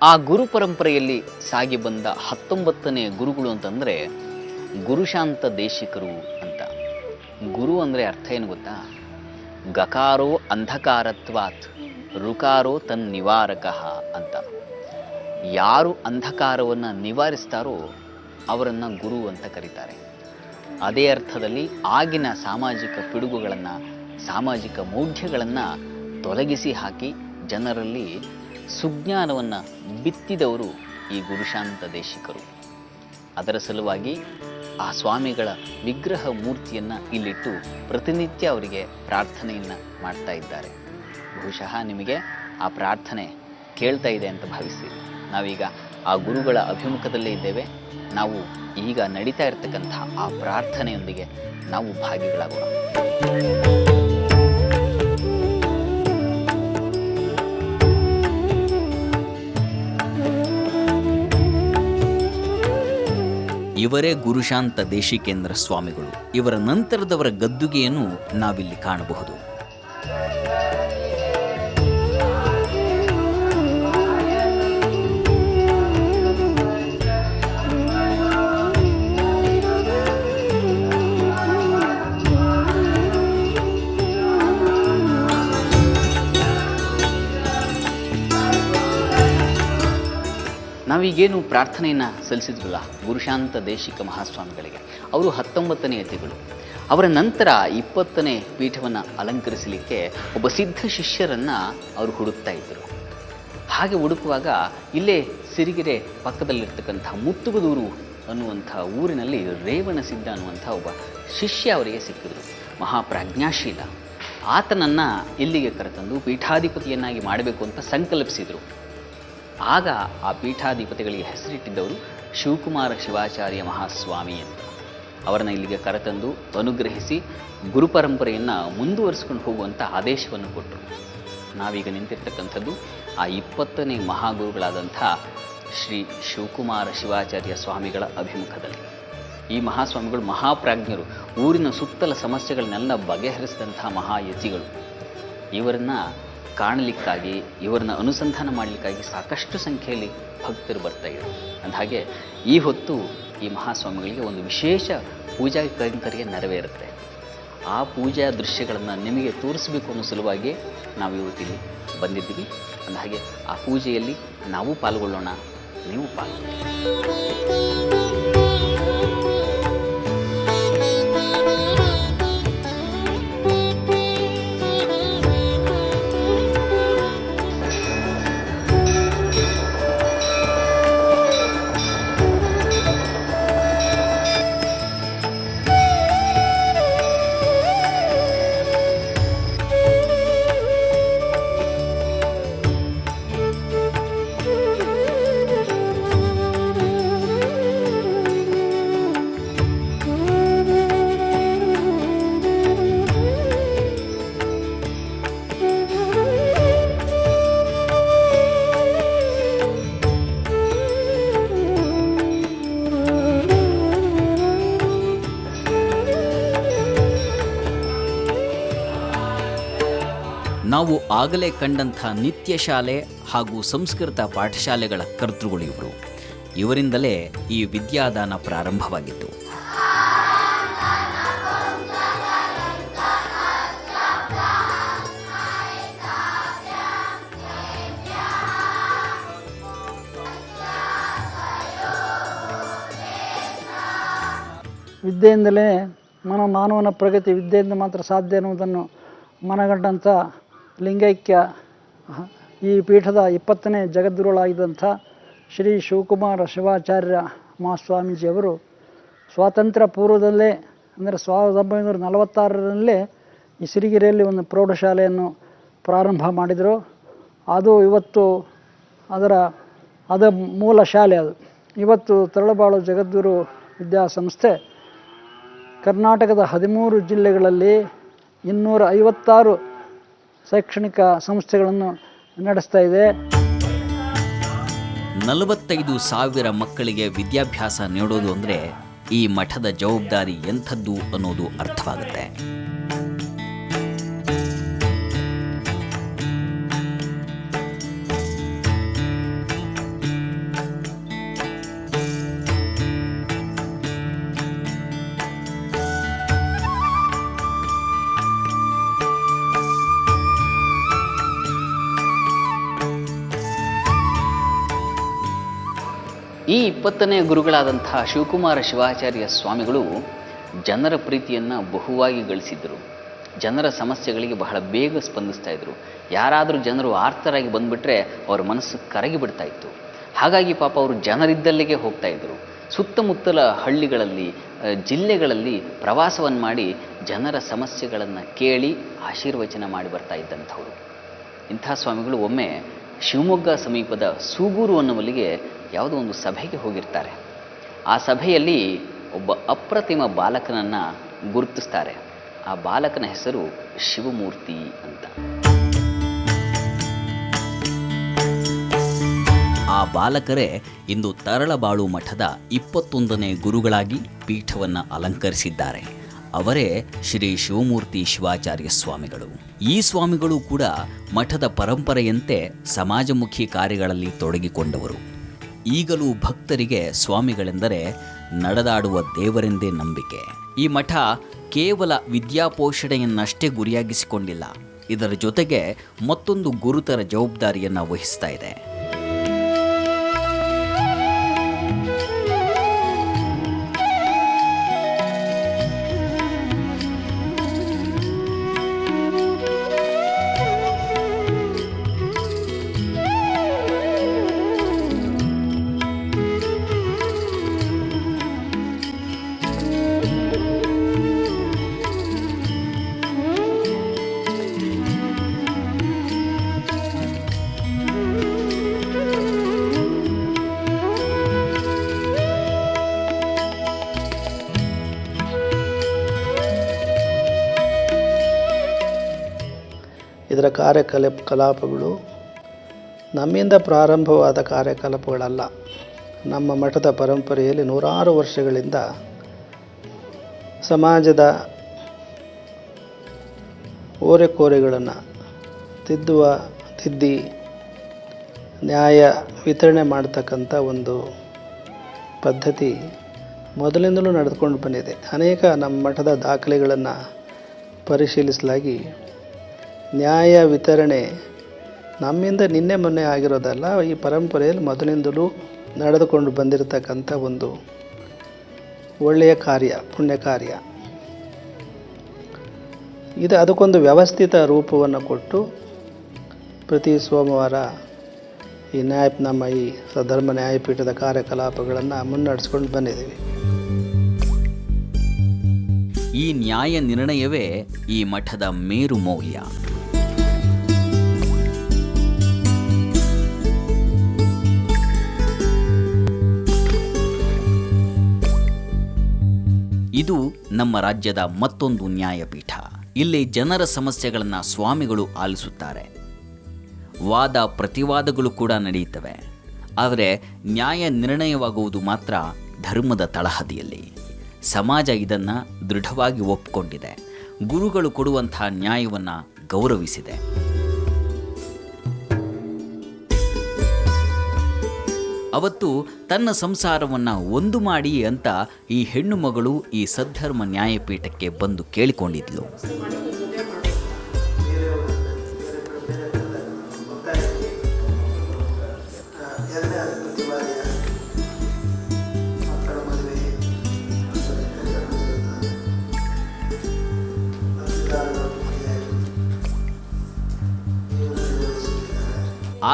ಆ ಗುರು ಪರಂಪರೆಯಲ್ಲಿ ಸಾಗಿ ಬಂದ 19ನೇ ಗುರುಗಳು ಅಂತಂದರೆ ಗುರುಶಾಂತ ದೇಶಿಕರು ಅಂತ. ಗುರು ಅಂದರೆ ಅರ್ಥ ಏನು ಗೊತ್ತಾ? ಗಕಾರೋ ಅಂಧಕಾರತ್ವಾತ್ ಋಕಾರೋ ತನ್ನಿವಾರಕಃ ಅಂತ. ಯಾರು ಅಂಧಕಾರವನ್ನು ನಿವಾರಿಸ್ತಾರೋ ಅವರನ್ನು ಗುರು ಅಂತ ಕರೀತಾರೆ. ಅದೇ ಅರ್ಥದಲ್ಲಿ ಆಗಿನ ಸಾಮಾಜಿಕ ಪಿಡುಗುಗಳನ್ನು, ಸಾಮಾಜಿಕ ಮೌಢ್ಯಗಳನ್ನು ತೊಲಗಿಸಿ ಹಾಕಿ ಜನರಲ್ಲಿ ಸುಜ್ಞಾನವನ್ನು ಬಿತ್ತಿದವರು ಈ ಗುರುಶಾಂತ ದೇಶಿಕರು. ಅದರ ಸಲುವಾಗಿ ಆ ಸ್ವಾಮಿಗಳ ವಿಗ್ರಹ ಮೂರ್ತಿಯನ್ನು ಇಲ್ಲಿಟ್ಟು ಪ್ರತಿನಿತ್ಯ ಅವರಿಗೆ ಪ್ರಾರ್ಥನೆಯನ್ನು ಮಾಡ್ತಾ ಇದ್ದಾರೆ. ಬಹುಶಃ ನಿಮಗೆ ಆ ಪ್ರಾರ್ಥನೆ ಕೇಳ್ತಾ ಇದೆ ಅಂತ ಭಾವಿಸ್ತೀವಿ. ನಾವೀಗ ಆ ಗುರುಗಳ ಅಭಿಮುಖದಲ್ಲೇ ಇದ್ದೇವೆ. ನಾವು ಈಗ ನಡೀತಾ ಇರತಕ್ಕಂಥ ಆ ಪ್ರಾರ್ಥನೆಯೊಂದಿಗೆ ನಾವು ಭಾಗಿಗಳಾಗೋಣ. ಇವರೇ ಗುರುಶಾಂತ ದೇಶಿಕೇಂದ್ರ ಸ್ವಾಮಿಗಳು. ಇವರ ನಂತರದವರ ಗದ್ದುಗೆಯನ್ನು ನಾವಿಲ್ಲಿ ಕಾಣಬಹುದು. ನಾವೀಗೇನು ಪ್ರಾರ್ಥನೆಯನ್ನು ಸಲ್ಲಿಸಿದ್ವಲ್ಲ ಗುರುಶಾಂತ ದೇಶಿಕ ಮಹಾಸ್ವಾಮಿಗಳಿಗೆ, ಅವರು 19ನೇ ಯತಿಗಳು. ಅವರ ನಂತರ 20ನೇ ಪೀಠವನ್ನು ಅಲಂಕರಿಸಲಿಕ್ಕೆ ಒಬ್ಬ ಸಿದ್ಧ ಶಿಷ್ಯರನ್ನು ಅವರು ಹುಡುಕ್ತಾ ಇದ್ದರು. ಹಾಗೆ ಹುಡುಕುವಾಗ ಇಲ್ಲೇ ಸಿರಿಗೆರೆ ಪಕ್ಕದಲ್ಲಿರ್ತಕ್ಕಂಥ ಮುತ್ತುಗದೂರು ಅನ್ನುವಂಥ ಊರಿನಲ್ಲಿ ರೇವಣಸಿದ್ಧ ಅನ್ನುವಂಥ ಒಬ್ಬ ಶಿಷ್ಯ ಅವರಿಗೆ ಸಿಕ್ಕಿದ್ರು. ಮಹಾಪ್ರಾಜ್ಞಾಶೀಲ. ಆತನನ್ನು ಇಲ್ಲಿಗೆ ಕರೆತಂದು ಪೀಠಾಧಿಪತಿಯನ್ನಾಗಿ ಮಾಡಬೇಕು ಅಂತ ಸಂಕಲ್ಪಿಸಿದರು. ಆಗ ಆ ಪೀಠಾಧಿಪತಿಗಳಿಗೆ ಹೆಸರಿಟ್ಟಿದ್ದವರು ಶಿವಕುಮಾರ ಶಿವಾಚಾರ್ಯ ಮಹಾಸ್ವಾಮಿ ಅಂತ. ಅವರನ್ನು ಇಲ್ಲಿಗೆ ಕರೆತಂದು ಅನುಗ್ರಹಿಸಿ ಗುರುಪರಂಪರೆಯನ್ನು ಮುಂದುವರಿಸ್ಕೊಂಡು ಹೋಗುವಂಥ ಆದೇಶವನ್ನು ಕೊಟ್ಟರು. ನಾವೀಗ ನಿಂತಿರ್ತಕ್ಕಂಥದ್ದು ಆ 20ನೇ ಮಹಾಗುರುಗಳಾದಂಥ ಶ್ರೀ ಶಿವಕುಮಾರ ಶಿವಾಚಾರ್ಯ ಸ್ವಾಮಿಗಳ ಅಭಿಮುಖದಲ್ಲಿ. ಈ ಮಹಾಸ್ವಾಮಿಗಳು ಮಹಾಪ್ರಾಜ್ಞರು, ಊರಿನ ಸುತ್ತಲ ಸಮಸ್ಯೆಗಳನ್ನೆಲ್ಲ ಬಗೆಹರಿಸಿದಂಥ ಮಹಾಯತಿಗಳು. ಇವರನ್ನು ಕಾಣಲಿಕ್ಕಾಗಿ, ಇವರನ್ನ ಅನುಸಂಧಾನ ಮಾಡಲಿಕ್ಕಾಗಿ ಸಾಕಷ್ಟು ಸಂಖ್ಯೆಯಲ್ಲಿ ಭಕ್ತರು ಬರ್ತಾ ಇದ್ದಾರೆ. ಅಂದಹಾಗೆ ಈ ಹೊತ್ತು ಈ ಮಹಾಸ್ವಾಮಿಗಳಿಗೆ ಒಂದು ವಿಶೇಷ ಪೂಜಾ ಕೈಂಕರ್ಯ ನೆರವೇರುತ್ತೆ. ಆ ಪೂಜಾ ದೃಶ್ಯಗಳನ್ನು ನಿಮಗೆ ತೋರಿಸಬೇಕು ಅನ್ನೋ ಸಲುವಾಗಿ ನಾವು ಇವತ್ತಿಲ್ಲಿ ಬಂದಿದ್ದೀವಿ. ಅಂದಹಾಗೆ ಆ ಪೂಜೆಯಲ್ಲಿ ನಾವು ಪಾಲ್ಗೊಳ್ಳೋಣ, ನೀವು ಪಾಲ್ಗೊಳ್ಳಿ. ನಾವು ಆಗಲೇ ಕಂಡಂಥ ನಿತ್ಯ ಶಾಲೆ ಹಾಗೂ ಸಂಸ್ಕೃತ ಪಾಠಶಾಲೆಗಳ ಕರ್ತೃಗಳು ಇವರು. ಇವರಿಂದಲೇ ಈ ವಿದ್ಯಾದಾನ ಪ್ರಾರಂಭವಾಗಿತ್ತು. ವಿದ್ಯೆಯಿಂದಲೇ ಮಾನವನ ಪ್ರಗತಿ ವಿದ್ಯೆಯಿಂದ ಮಾತ್ರ ಸಾಧ್ಯ ಎನ್ನುವುದನ್ನು ಮನಗಂಡಂಥ ಲಿಂಗೈಕ್ಯ ಈ ಪೀಠದ 20ನೇ ಜಗದ್ಗುರುಗಳಾಗಿದ್ದಂಥ ಶ್ರೀ ಶಿವಕುಮಾರ ಶಿವಾಚಾರ್ಯ ಮಹಾಸ್ವಾಮೀಜಿಯವರು ಸ್ವಾತಂತ್ರ್ಯ ಪೂರ್ವದಲ್ಲೇ ಅಂದರೆ 1946ರಲ್ಲೇ ಈ ಸಿರಿಗೆರೆಯಲ್ಲಿ ಒಂದು ಪ್ರೌಢಶಾಲೆಯನ್ನು ಪ್ರಾರಂಭ ಮಾಡಿದರು. ಅದು ಇವತ್ತು ಅದ ಮೂಲ ಶಾಲೆ. ಅದು ಇವತ್ತು ತರಳಬಾಳು ಜಗದ್ಗುರು ವಿದ್ಯಾಸಂಸ್ಥೆ ಕರ್ನಾಟಕದ 13 ಜಿಲ್ಲೆಗಳಲ್ಲಿ 256 ಶೈಕ್ಷಣಿಕ ಸಂಸ್ಥೆಗಳನ್ನು ನಡೆಸ್ತಾ ಇದೆ. 45,000 ಮಕ್ಕಳಿಗೆ ವಿದ್ಯಾಭ್ಯಾಸ ನೀಡೋದು ಅಂದರೆ ಈ ಮಠದ ಜವಾಬ್ದಾರಿ ಎಂಥದ್ದು ಅನ್ನೋದು ಅರ್ಥವಾಗುತ್ತೆ. ಈ 20ನೇ ಗುರುಗಳಾದಂತಹ ಶಿವಕುಮಾರ ಶಿವಾಚಾರ್ಯ ಸ್ವಾಮಿಗಳು ಜನರ ಪ್ರೀತಿಯನ್ನು ಬಹುವಾಗಿ ಗಳಿಸಿದ್ದರು. ಜನರ ಸಮಸ್ಯೆಗಳಿಗೆ ಬಹಳ ಬೇಗ ಸ್ಪಂದಿಸ್ತಾ ಇದ್ದರು. ಯಾರಾದರೂ ಜನರು ಆರ್ತರಾಗಿ ಬಂದುಬಿಟ್ರೆ ಅವರ ಮನಸ್ಸು ಕರಗಿ ಬಿಡ್ತಾ ಇತ್ತು. ಹಾಗಾಗಿ ಪಾಪ ಅವರು ಜನರಿದ್ದಲ್ಲಿಗೆ ಹೋಗ್ತಾ ಇದ್ದರು. ಸುತ್ತಮುತ್ತಲ ಹಳ್ಳಿಗಳಲ್ಲಿ, ಜಿಲ್ಲೆಗಳಲ್ಲಿ ಪ್ರವಾಸವನ್ನು ಮಾಡಿ ಜನರ ಸಮಸ್ಯೆಗಳನ್ನು ಕೇಳಿ ಆಶೀರ್ವಚನ ಮಾಡಿ ಬರ್ತಾ ಇದ್ದಂಥವ್ರು. ಇಂಥ ಸ್ವಾಮಿಗಳು ಒಮ್ಮೆ ಶಿವಮೊಗ್ಗ ಸಮೀಪದ ಸೂಗೂರು ಅನ್ನುವಲ್ಲಿಗೆ ಯಾವುದೋ ಒಂದು ಸಭೆಗೆ ಹೋಗಿರ್ತಾರೆ. ಆ ಸಭೆಯಲ್ಲಿ ಒಬ್ಬ ಅಪ್ರತಿಮ ಬಾಲಕನನ್ನು ಗುರುತಿಸ್ತಾರೆ. ಆ ಬಾಲಕನ ಹೆಸರು ಶಿವಮೂರ್ತಿ ಅಂತ. ಆ ಬಾಲಕರೇ ಇಂದು ತರಳಬಾಳು ಮಠದ 21ನೇ ಗುರುಗಳಾಗಿ ಪೀಠವನ್ನು ಅಲಂಕರಿಸಿದ್ದಾರೆ. ಅವರೇ ಶ್ರೀ ಶಿವಮೂರ್ತಿ ಶಿವಾಚಾರ್ಯ ಸ್ವಾಮಿಗಳು. ಈ ಸ್ವಾಮಿಗಳು ಕೂಡ ಮಠದ ಪರಂಪರೆಯಂತೆ ಸಮಾಜಮುಖಿ ಕಾರ್ಯಗಳಲ್ಲಿ ತೊಡಗಿಕೊಂಡವರು. ಈಗಲೂ ಭಕ್ತರಿಗೆ ಸ್ವಾಮಿಗಳೆಂದರೆ ನಡೆದಾಡುವ ದೇವರೆಂದೇ ನಂಬಿಕೆ. ಈ ಮಠ ಕೇವಲ ವಿದ್ಯಾಪೋಷಣೆಯನ್ನಷ್ಟೇ ಗುರಿಯಾಗಿಸಿಕೊಂಡಿಲ್ಲ, ಇದರ ಜೊತೆಗೆ ಮತ್ತೊಂದು ಗುರುತರ ಜವಾಬ್ದಾರಿಯನ್ನು ವಹಿಸ್ತಾ ಇದೆ. ಇದರ ಕಾರ್ಯಕಲಾಪಗಳು ನಮ್ಮಿಂದ ಪ್ರಾರಂಭವಾದ ಕಾರ್ಯಕಲಾಪಗಳಲ್ಲ. ನಮ್ಮ ಮಠದ ಪರಂಪರೆಯಲ್ಲಿ ನೂರಾರು ವರ್ಷಗಳಿಂದ ಸಮಾಜದ ಓರೆಕೋರೆಗಳನ್ನು ತಿದ್ದಿ ನ್ಯಾಯ ವಿತರಣೆ ಮಾಡ್ತಕ್ಕಂಥ ಒಂದು ಪದ್ಧತಿ ಮೊದಲಿಂದಲೂ ನಡೆದುಕೊಂಡು ಬಂದಿದೆ. ಅನೇಕ ನಮ್ಮ ಮಠದ ದಾಖಲೆಗಳನ್ನು ಪರಿಶೀಲಿಸಲಾಗಿ ನ್ಯಾಯ ವಿತರಣೆ ನಮ್ಮಿಂದ ನಿನ್ನೆ ಮೊನ್ನೆ ಆಗಿರೋದಲ್ಲ, ಈ ಪರಂಪರೆಯಲ್ಲಿ ಮೊದಲಿಂದಲೂ ನಡೆದುಕೊಂಡು ಬಂದಿರತಕ್ಕಂಥ ಒಂದು ಒಳ್ಳೆಯ ಕಾರ್ಯ, ಪುಣ್ಯ ಕಾರ್ಯ ಇದು. ಅದಕ್ಕೊಂದು ವ್ಯವಸ್ಥಿತ ರೂಪವನ್ನು ಕೊಟ್ಟು ಪ್ರತಿ ಸೋಮವಾರ ಈ ನಮ್ಮ ಈ ಧರ್ಮ ನ್ಯಾಯಪೀಠದ ಕಾರ್ಯಕಲಾಪಗಳನ್ನು ಮುನ್ನಡೆಸ್ಕೊಂಡು ಬಂದಿದ್ದೀವಿ. ಈ ನ್ಯಾಯ ನಿರ್ಣಯವೇ ಈ ಮಠದ ಮೇರು ಮೌಲ್ಯ. ಇದು ನಮ್ಮ ರಾಜ್ಯದ ಮತ್ತೊಂದು ನ್ಯಾಯಪೀಠ. ಇಲ್ಲಿ ಜನರ ಸಮಸ್ಯೆಗಳನ್ನು ಸ್ವಾಮಿಗಳು ಆಲಿಸುತ್ತಾರೆ. ವಾದ ಪ್ರತಿವಾದಗಳು ಕೂಡ ನಡೆಯುತ್ತವೆ. ಆದರೆ ನ್ಯಾಯ ನಿರ್ಣಯವಾಗುವುದು ಮಾತ್ರ ಧರ್ಮದ ತಳಹದಿಯಲ್ಲಿ. ಸಮಾಜ ಇದನ್ನು ದೃಢವಾಗಿ ಒಪ್ಪಿಕೊಂಡಿದೆ. ಗುರುಗಳು ಕೊಡುವಂಥ ನ್ಯಾಯವನ್ನು ಗೌರವಿಸಿದೆ. ಅವತ್ತು ತನ್ನ ಸಂಸಾರವನ್ನು ಒಂದು ಮಾಡಿ ಅಂತ ಈ ಹೆಣ್ಣು ಮಗಳು ಈ ಸದ್ಧರ್ಮ ನ್ಯಾಯಪೀಠಕ್ಕೆ ಬಂದು ಕೇಳಿಕೊಂಡಿದ್ಲು.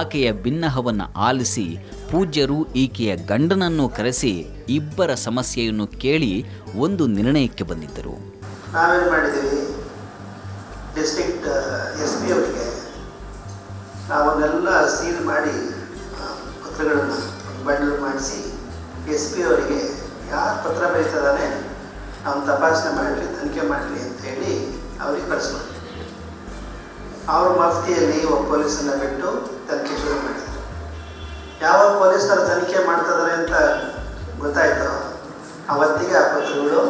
ಆಕೆಯ ಬಿನ್ನಹವನ್ನು ಆಲಿಸಿ ಪೂಜ್ಯರು ಈಕೆಯ ಗಂಡನನ್ನು ಕರೆಸಿ ಇಬ್ಬರ ಸಮಸ್ಯೆಯನ್ನು ಕೇಳಿ ಒಂದು ನಿರ್ಣಯಕ್ಕೆ ಬಂದಿದ್ದರು. ನಾವೇನು ಮಾಡಿದ್ದೀವಿ, ಡಿಸ್ಟ್ರಿಕ್ಟ್ SP ಅವರಿಗೆ ನಾವನ್ನೆಲ್ಲ ಸೀಲ್ ಮಾಡಿ ಪತ್ರಗಳನ್ನು ಬಂಡಲ್ ಮಾಡಿಸಿ SP ಅವರಿಗೆ ಯಾರು ಪತ್ರ ಬರೀತದಾನೆ ನಾವು ತಪಾಸಣೆ ಮಾಡಲಿ, ತನಿಖೆ ಮಾಡಲಿ ಅಂತ ಹೇಳಿ ಅವ್ರಿಗೆ ಕಳಿಸ್ಬೋದು. ಅವರು ಮಫ್ತಿಯಲ್ಲಿ ಒಬ್ಬ ಪೊಲೀಸನ್ನು ಬಿಟ್ಟು ತನಿಖೆ ಶುರು ಮಾಡಿದರು. ಯಾವ ಪೊಲೀಸರು ತನಿಖೆ ಮಾಡ್ತಿದ್ದಾರೆ ಅಂತ ಗೊತ್ತಾಯಿತು, ಅವತ್ತಿಗೆ ಆ ಪತ್ರಗಳು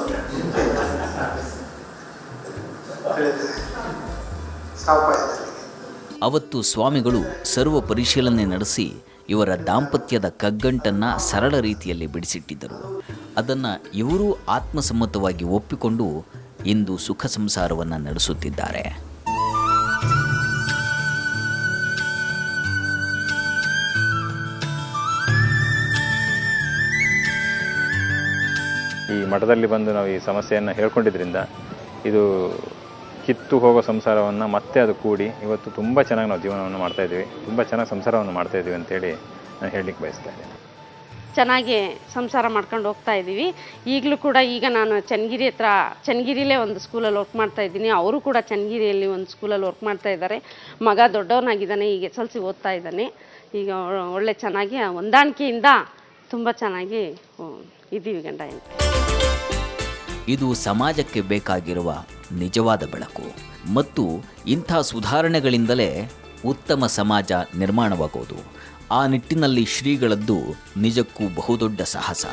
ಸ್ಟಾಪ್ ಆಯಿತು. ಅವತ್ತು ಸ್ವಾಮಿಗಳು ಸರ್ವ ಪರಿಶೀಲನೆ ನಡೆಸಿ ಇವರ ದಾಂಪತ್ಯದ ಕಗ್ಗಂಟನ್ನು ಸರಳ ರೀತಿಯಲ್ಲಿ ಬಿಡಿಸಿಟ್ಟಿದ್ದರು. ಅದನ್ನು ಇವರೂ ಆತ್ಮಸಮ್ಮತವಾಗಿ ಒಪ್ಪಿಕೊಂಡು ಇಂದು ಸುಖ ಸಂಸಾರವನ್ನು ನಡೆಸುತ್ತಿದ್ದಾರೆ. ಈ ಮಠದಲ್ಲಿ ಬಂದು ನಾವು ಈ ಸಮಸ್ಯೆಯನ್ನು ಹೇಳ್ಕೊಂಡಿದ್ರಿಂದ ಇದು ಕಿತ್ತು ಹೋಗೋ ಸಂಸಾರವನ್ನು ಮತ್ತೆ ಅದು ಕೂಡಿ ಇವತ್ತು ತುಂಬ ಚೆನ್ನಾಗಿ ನಾವು ಜೀವನವನ್ನು ಮಾಡ್ತಾಯಿದ್ದೀವಿ, ತುಂಬ ಚೆನ್ನಾಗಿ ಸಂಸಾರವನ್ನು ಮಾಡ್ತಾಯಿದ್ದೀವಿ ಅಂತೇಳಿ ನಾನು ಹೇಳಲಿಕ್ಕೆ ಬಯಸ್ತಾ ಇದ್ದೀನಿ. ಚೆನ್ನಾಗಿ ಸಂಸಾರ ಮಾಡ್ಕೊಂಡು ಹೋಗ್ತಾ ಇದ್ದೀವಿ. ಈಗಲೂ ಕೂಡ ಈಗ ನಾನು ಚನ್ನಗಿರಿಲೇ ಒಂದು ಸ್ಕೂಲಲ್ಲಿ ವರ್ಕ್ ಮಾಡ್ತಾ ಇದ್ದೀನಿ. ಅವರು ಕೂಡ ಚನ್ನಗಿರಿಯಲ್ಲಿ ಒಂದು ಸ್ಕೂಲಲ್ಲಿ ವರ್ಕ್ ಮಾಡ್ತಾ ಇದ್ದಾರೆ. ಮಗ ದೊಡ್ಡವನಾಗಿದ್ದಾನೆ, ಈಗ SLC ಓದ್ತಾ ಇದ್ದಾನೆ. ಈಗ ಒಳ್ಳೆ ಚೆನ್ನಾಗಿ ಹೊಂದಾಣಿಕೆಯಿಂದ ತುಂಬ ಚೆನ್ನಾಗಿ ಇದ್ದೀವಿ ಗಂಡ ಹೆಂಡತಿ. ಇದು ಸಮಾಜಕ್ಕೆ ಬೇಕಾಗಿರುವ ನಿಜವಾದ ಬೆಳಕು ಮತ್ತು ಇಂಥ ಸುಧಾರಣೆಗಳಿಂದಲೇ ಉತ್ತಮ ಸಮಾಜ ನಿರ್ಮಾಣವಾಗುವುದು. ಆ ನಿಟ್ಟಿನಲ್ಲಿ ಶ್ರೀಗಳದ್ದು ನಿಜಕ್ಕೂ ಬಹುದೊಡ್ಡ ಸಾಹಸ.